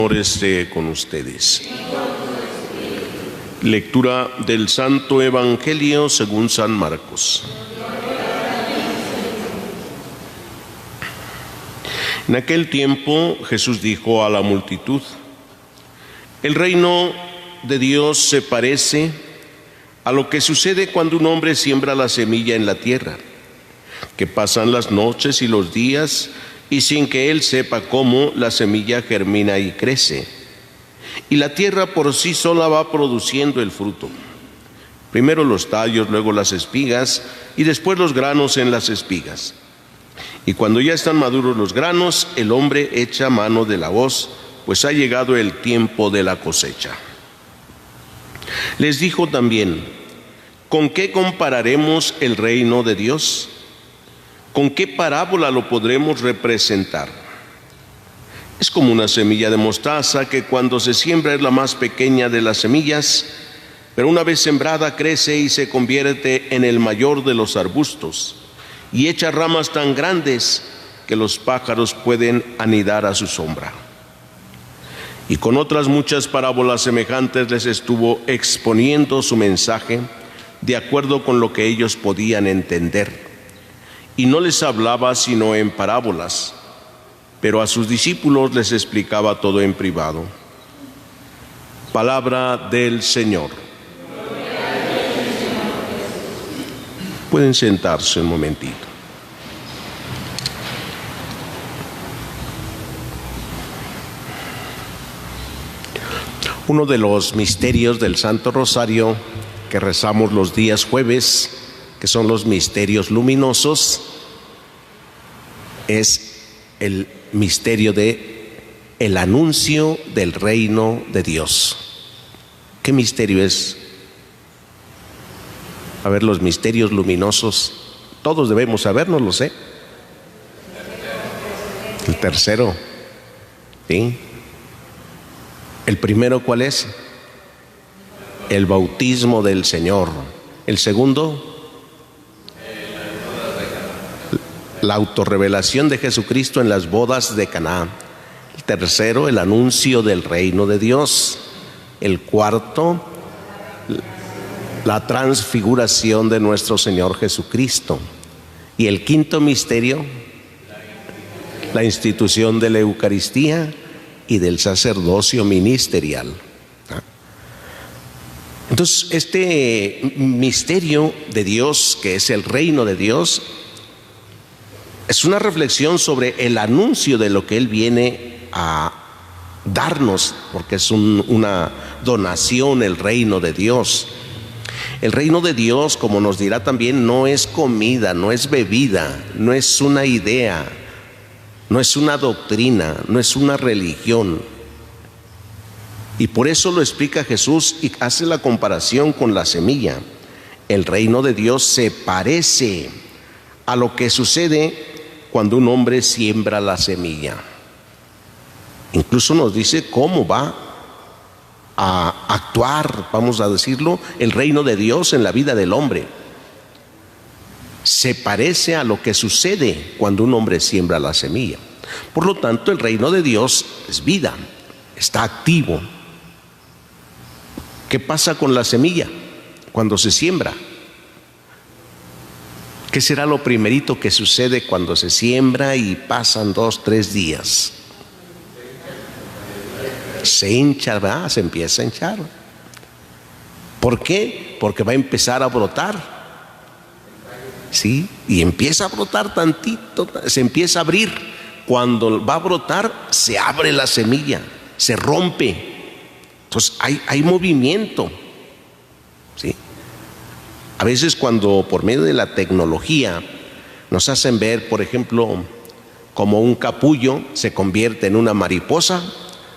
Señor esté con ustedes. Lectura del Santo Evangelio según San Marcos. En aquel tiempo Jesús dijo a la multitud: el reino de Dios se parece a lo que sucede cuando un hombre siembra la semilla en la tierra, que pasan las noches y los días y sin que él sepa cómo, la semilla germina y crece. Y la tierra por sí sola va produciendo el fruto. Primero los tallos, luego las espigas y después los granos en las espigas. Y cuando ya están maduros los granos, el hombre echa mano de la hoz, pues ha llegado el tiempo de la cosecha. Les dijo también: ¿con qué compararemos el reino de Dios? ¿Con qué parábola lo podremos representar? Es como una semilla de mostaza que cuando se siembra es la más pequeña de las semillas, pero una vez sembrada crece y se convierte en el mayor de los arbustos y echa ramas tan grandes que los pájaros pueden anidar a su sombra. Y con otras muchas parábolas semejantes les estuvo exponiendo su mensaje de acuerdo con lo que ellos podían entender. Y no les hablaba sino en parábolas, pero a sus discípulos les explicaba todo en privado. Palabra del Señor. Pueden sentarse un momentito. Uno de los misterios del Santo Rosario que rezamos los días jueves, que son los misterios luminosos, es el misterio de el anuncio del reino de Dios. ¿Qué misterio es? A ver, los misterios luminosos, todos debemos sabernos, lo sé. El tercero, ¿sí? El primero, ¿cuál es? El bautismo del Señor. El segundo, la autorrevelación de Jesucristo en las bodas de Caná. El tercero, el anuncio del reino de Dios. El cuarto, la transfiguración de nuestro Señor Jesucristo. Y el quinto misterio, la institución de la Eucaristía y del sacerdocio ministerial. Entonces, este misterio de Dios, que es el reino de Dios, es una reflexión sobre el anuncio de lo que Él viene a darnos, porque es una donación el reino de Dios. El reino de Dios, como nos dirá también, no es comida, no es bebida, no es una idea, no es una doctrina, no es una religión. Y por eso lo explica Jesús y hace la comparación con la semilla. El reino de Dios se parece a lo que sucede cuando un hombre siembra la semilla. Incluso nos dice cómo va a actuar, vamos a decirlo, el reino de Dios en la vida del hombre. Se parece a lo que sucede cuando un hombre siembra la semilla. Por lo tanto, el reino de Dios es vida, está activo. ¿Qué pasa con la semilla cuando se siembra? ¿Qué será lo primerito que sucede cuando se siembra y pasan 2, 3 días? Se hincha, ¿verdad? Se empieza a hinchar. ¿Por qué? Porque va a empezar a brotar. ¿Sí? Y empieza a brotar tantito, se empieza a abrir. Cuando va a brotar, se abre la semilla, se rompe. Entonces hay movimiento. ¿Sí? A veces cuando por medio de la tecnología nos hacen ver, por ejemplo, como un capullo se convierte en una mariposa,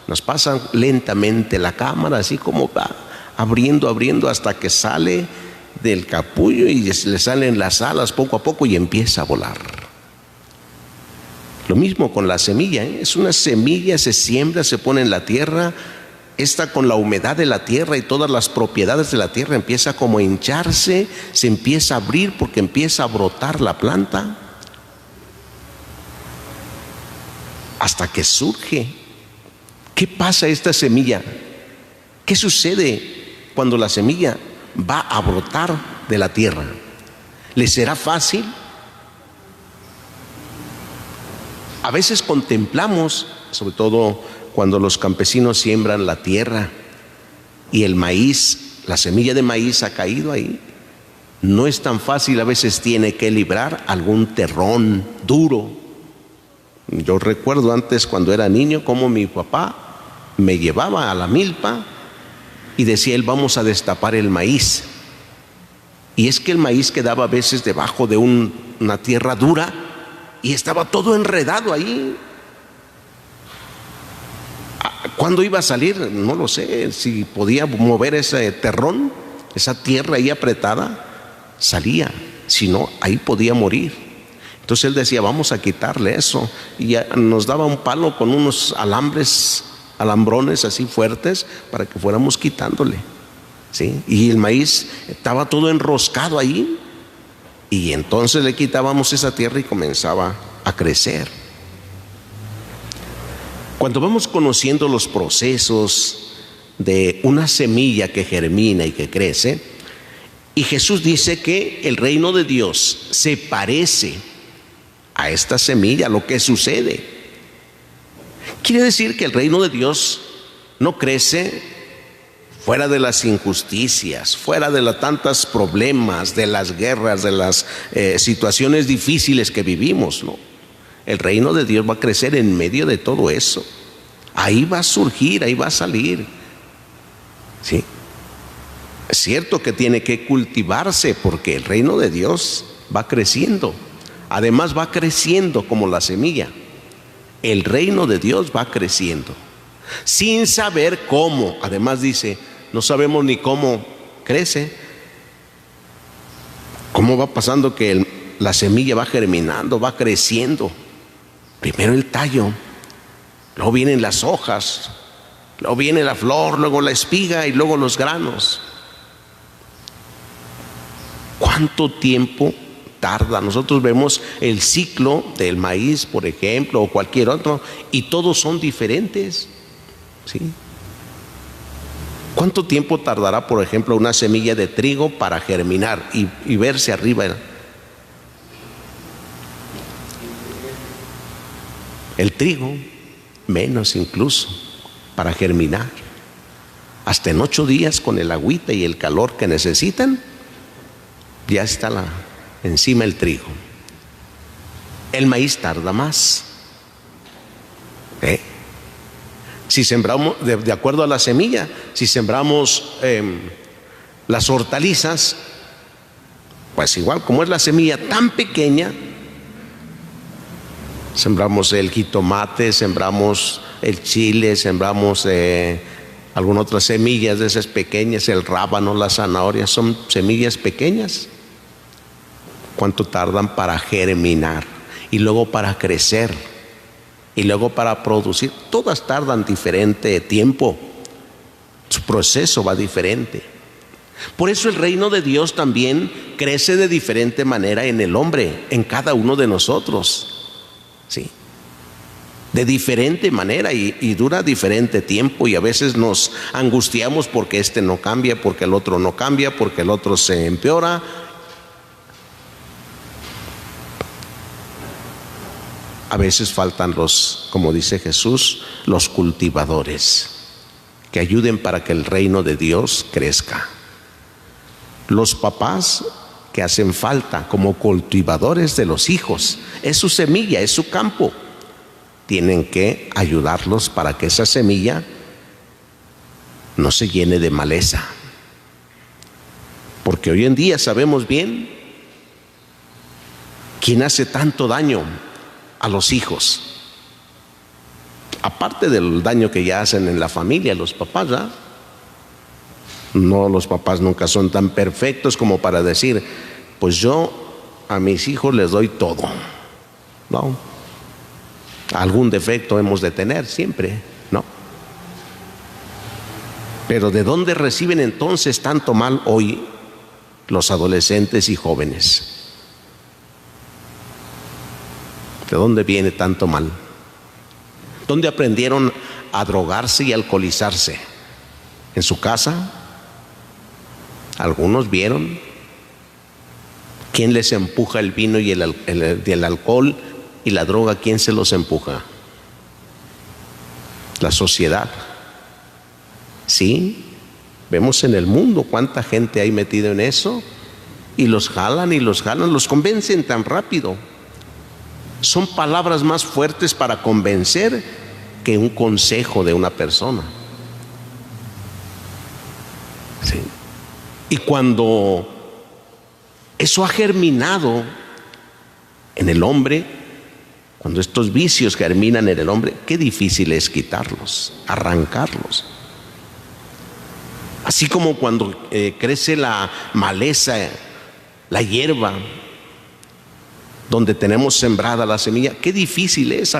nos pasan lentamente la cámara, así como va abriendo hasta que sale del capullo y le salen las alas poco a poco y empieza a volar. Lo mismo con la semilla, ¿eh? Es una semilla, se siembra, se pone en la tierra. Esta, con la humedad de la tierra y todas las propiedades de la tierra, empieza como a hincharse, se empieza a abrir porque empieza a brotar la planta hasta que surge ¿Qué pasa a esta semilla? ¿Qué sucede cuando la semilla va a brotar de la tierra? ¿Le será fácil? A veces contemplamos, sobre todo cuando los campesinos siembran la tierra y el maíz, la semilla de maíz ha caído ahí. No es tan fácil, a veces tiene que librar algún terrón duro. Yo recuerdo antes cuando era niño cómo mi papá me llevaba a la milpa y decía él, vamos a destapar el maíz. Y es que el maíz quedaba a veces debajo de una tierra dura y estaba todo enredado ahí. ¿Cuándo iba a salir? No lo sé. Si podía mover ese terrón, esa tierra ahí apretada, salía. Si no, ahí podía morir. Entonces él decía, vamos a quitarle eso. Y ya nos daba un palo con unos alambrones así fuertes para que fuéramos quitándole, ¿sí? Y el maíz estaba todo enroscado ahí. Y entonces le quitábamos esa tierra y comenzaba a crecer. Cuando vamos conociendo los procesos de una semilla que germina y que crece, y Jesús dice que el reino de Dios se parece a esta semilla, lo que sucede. Quiere decir que el reino de Dios no crece fuera de las injusticias, fuera de los tantos problemas, de las guerras, de las situaciones difíciles que vivimos, ¿no? El reino de Dios va a crecer en medio de todo eso. Ahí va a surgir, ahí va a salir, ¿sí? Es cierto que tiene que cultivarse porque el reino de Dios va creciendo. Además va creciendo como la semilla. El reino de Dios va creciendo sin saber cómo. Además dice, no sabemos ni cómo crece. ¿Cómo va pasando que la semilla va germinando, va creciendo? Primero el tallo, luego vienen las hojas, luego viene la flor, luego la espiga y luego los granos. ¿Cuánto tiempo tarda? Nosotros vemos el ciclo del maíz, por ejemplo, o cualquier otro, y todos son diferentes, ¿sí? ¿Cuánto tiempo tardará, por ejemplo, una semilla de trigo para germinar y verse arriba? El trigo, menos incluso, para germinar. Hasta en 8 días con el agüita y el calor que necesitan, ya está encima el trigo. El maíz tarda más. Si sembramos, de acuerdo a la semilla, si sembramos las hortalizas, pues igual como es la semilla tan pequeña, sembramos el jitomate, sembramos el chile, sembramos algunas otras semillas de esas pequeñas, el rábano, las zanahorias, son semillas pequeñas. ¿Cuánto tardan para germinar? Y luego para crecer, y luego para producir. Todas tardan diferente tiempo, su proceso va diferente. Por eso el reino de Dios también crece de diferente manera en el hombre, en cada uno de nosotros, ¿sí? De diferente manera y dura diferente tiempo, y a veces nos angustiamos porque este no cambia, porque el otro no cambia, porque el otro se empeora. A veces faltan como dice Jesús, los cultivadores que ayuden para que el reino de Dios crezca. Los papás que hacen falta como cultivadores de los hijos, es su semilla, es su campo. Tienen que ayudarlos para que esa semilla no se llene de maleza. Porque hoy en día sabemos bien quién hace tanto daño a los hijos, aparte del daño que ya hacen en la familia los papás, ¿verdad? No, los papás nunca son tan perfectos como para decir, pues yo a mis hijos les doy todo, ¿no? Algún defecto hemos de tener siempre, ¿no? Pero ¿de dónde reciben entonces tanto mal hoy los adolescentes y jóvenes? ¿De dónde viene tanto mal? ¿Dónde aprendieron a drogarse y alcoholizarse. En su casa, algunos vieron quién les empuja el vino y el alcohol y la droga. ¿Quién se los empuja? La sociedad. Sí, vemos en el mundo cuánta gente hay metida en eso, y los jalan, los convencen tan rápido. Son palabras más fuertes para convencer que un consejo de una persona. Sí. Y cuando eso ha germinado en el hombre, cuando estos vicios germinan en el hombre, qué difícil es quitarlos, arrancarlos. Así como cuando crece la maleza, la hierba, donde tenemos sembrada la semilla, qué difícil es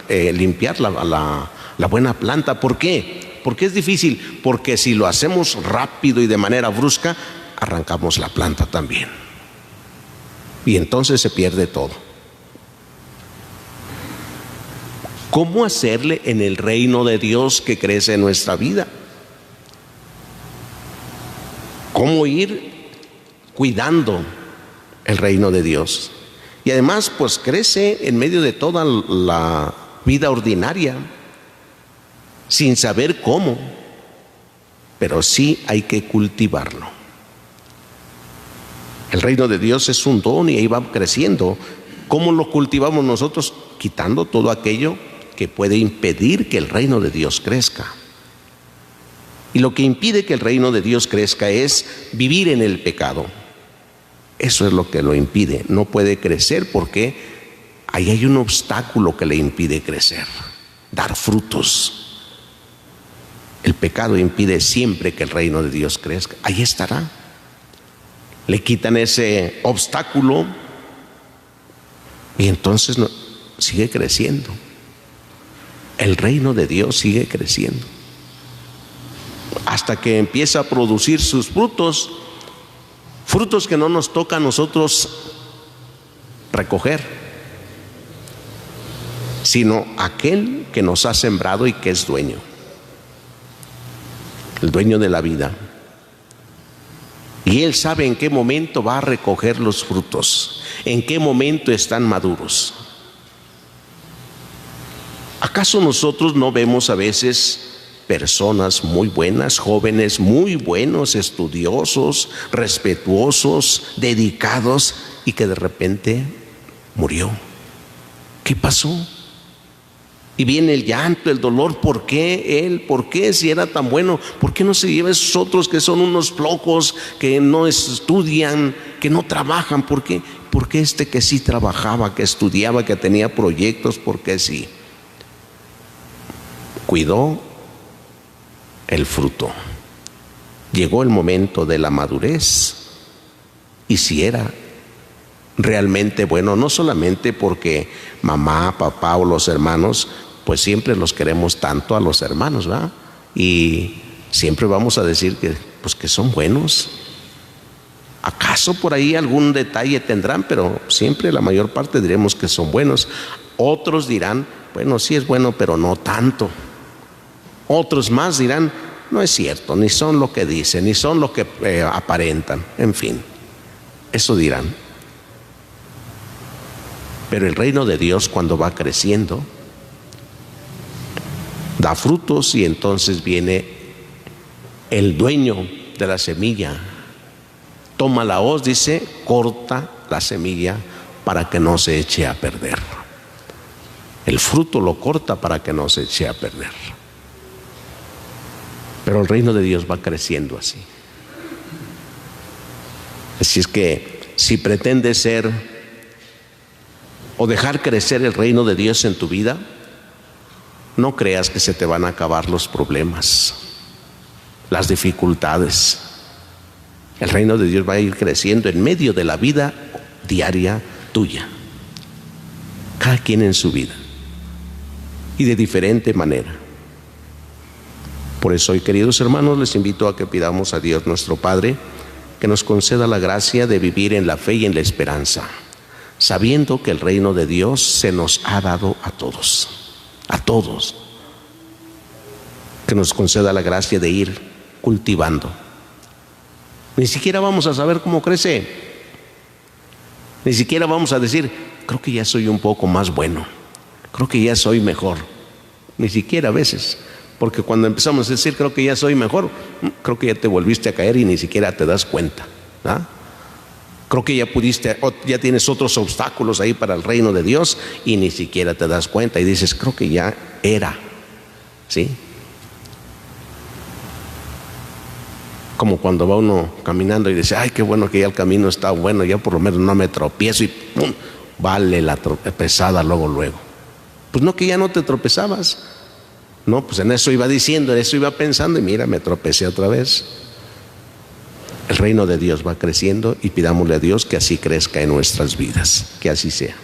limpiar la buena planta. ¿Por qué? ¿Por qué es difícil? Porque si lo hacemos rápido y de manera brusca, arrancamos la planta también. Y entonces se pierde todo. ¿Cómo hacerle en el reino de Dios que crece en nuestra vida? ¿Cómo ir cuidando el reino de Dios? Y además, pues crece en medio de toda la vida ordinaria, sin saber cómo, pero sí hay que cultivarlo. El reino de Dios es un don y ahí va creciendo. ¿Cómo lo cultivamos nosotros? Quitando todo aquello que puede impedir que el reino de Dios crezca. Y lo que impide que el reino de Dios crezca es vivir en el pecado. Eso es lo que lo impide. No puede crecer porque ahí hay un obstáculo que le impide crecer, dar frutos. El pecado impide siempre que el reino de Dios crezca. Ahí estará. Le quitan ese obstáculo y entonces sigue creciendo. El reino de Dios sigue creciendo hasta que empieza a producir sus frutos, frutos que no nos toca a nosotros recoger, sino aquel que nos ha sembrado y que es dueño, el dueño de la vida. Y Él sabe en qué momento va a recoger los frutos, en qué momento están maduros. ¿Acaso nosotros no vemos a veces personas muy buenas, jóvenes muy buenos, estudiosos, respetuosos, dedicados, y que de repente murió? ¿Qué pasó? Y viene el llanto, el dolor. ¿Por qué él? ¿Por qué si era tan bueno? ¿Por qué no se lleva a esos otros que son unos flojos, que no estudian, que no trabajan? ¿Por qué? ¿Por qué este que sí trabajaba, que estudiaba, que tenía proyectos? ¿Por qué sí? Cuidó el fruto. Llegó el momento de la madurez. Y si era realmente bueno, no solamente porque mamá, papá o los hermanos, pues siempre los queremos tanto a los hermanos, ¿verdad? Y siempre vamos a decir que, pues que son buenos. ¿Acaso por ahí algún detalle tendrán? Pero siempre la mayor parte diremos que son buenos. Otros dirán, bueno, sí es bueno, pero no tanto. Otros más dirán, no es cierto, ni son lo que dicen, ni son lo que aparentan. En fin, eso dirán. Pero el reino de Dios, cuando va creciendo, da frutos, y entonces viene el dueño de la semilla, toma la hoz, dice, corta la semilla para que no se eche a perder. El fruto lo corta para que no se eche a perder. Pero el reino de Dios va creciendo así. Así es que si pretendes ser o dejar crecer el reino de Dios en tu vida, no creas que se te van a acabar los problemas, las dificultades. El reino de Dios va a ir creciendo en medio de la vida diaria tuya, cada quien en su vida y de diferente manera. Por eso hoy, queridos hermanos, les invito a que pidamos a Dios nuestro Padre que nos conceda la gracia de vivir en la fe y en la esperanza, sabiendo que el reino de Dios se nos ha dado a todos, que nos conceda la gracia de ir cultivando. Ni siquiera vamos a saber cómo crece. Ni siquiera vamos a decir, creo que ya soy un poco más bueno, creo que ya soy mejor. Ni siquiera a veces, porque cuando empezamos a decir creo que ya soy mejor, creo que ya te volviste a caer y ni siquiera te das cuenta, ¿ah? Creo que ya tienes otros obstáculos ahí para el reino de Dios y ni siquiera te das cuenta y dices, creo que ya era, ¿sí? Como cuando va uno caminando y dice, ay, qué bueno que ya el camino está bueno, ya por lo menos no me tropiezo y ¡pum!, vale la tropezada luego. Pues no, que ya no te tropezabas. No, pues en eso iba diciendo, en eso iba pensando y mira, me tropecé otra vez. El reino de Dios va creciendo y pidámosle a Dios que así crezca en nuestras vidas, que así sea.